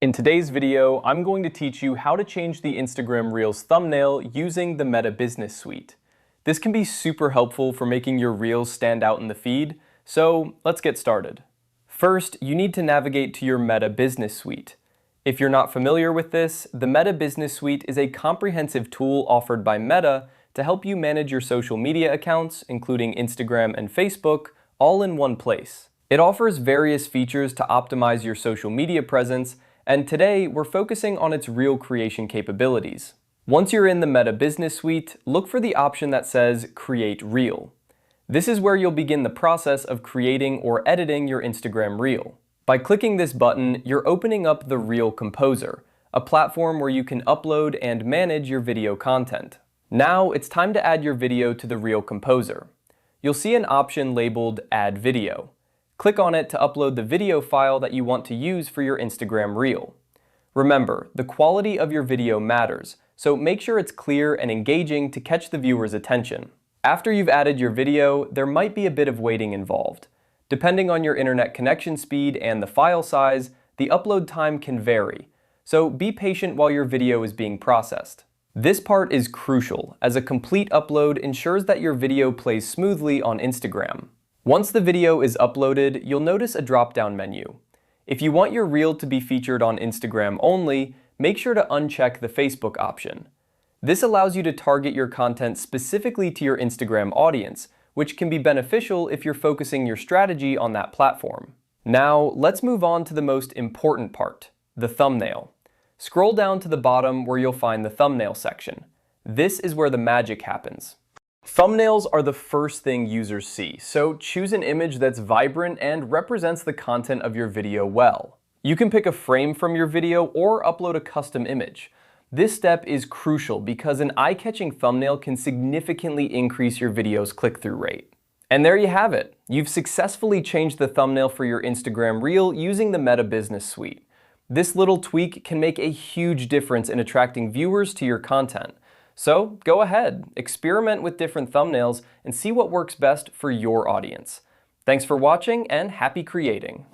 In today's video, I'm going to teach you how to change the Instagram Reels thumbnail using the Meta Business Suite. This can be super helpful for making your Reels stand out in the feed, so let's get started. First, you need to navigate to your Meta Business Suite. If you're not familiar with this, the Meta Business Suite is a comprehensive tool offered by Meta to help you manage your social media accounts, including Instagram and Facebook, all in one place. It offers various features to optimize your social media presence, and today we're focusing on its reel creation capabilities. Once you're in the Meta Business Suite, look for the option that says Create Reel. This is where you'll begin the process of creating or editing your Instagram Reel. By clicking this button, you're opening up the Reel Composer, a platform where you can upload and manage your video content. Now it's time to add your video to the Reel Composer. You'll see an option labeled Add Video. Click on it to upload the video file that you want to use for your Instagram Reel. Remember, the quality of your video matters, so make sure it's clear and engaging to catch the viewer's attention. After you've added your video, there might be a bit of waiting involved. Depending on your internet connection speed and the file size, the upload time can vary, so be patient while your video is being processed. This part is crucial, as a complete upload ensures that your video plays smoothly on Instagram. Once the video is uploaded, you'll notice a drop-down menu. If you want your reel to be featured on Instagram only, make sure to uncheck the Facebook option. This allows you to target your content specifically to your Instagram audience, which can be beneficial if you're focusing your strategy on that platform. Now, let's move on to the most important part, the thumbnail. Scroll down to the bottom where you'll find the thumbnail section. This is where the magic happens. Thumbnails are the first thing users see, so choose an image that's vibrant and represents the content of your video well. You can pick a frame from your video or upload a custom image. This step is crucial because an eye-catching thumbnail can significantly increase your video's click-through rate. And there you have it. You've successfully changed the thumbnail for your Instagram Reel using the Meta Business Suite. This little tweak can make a huge difference in attracting viewers to your content. So go ahead, experiment with different thumbnails and see what works best for your audience. Thanks for watching and happy creating.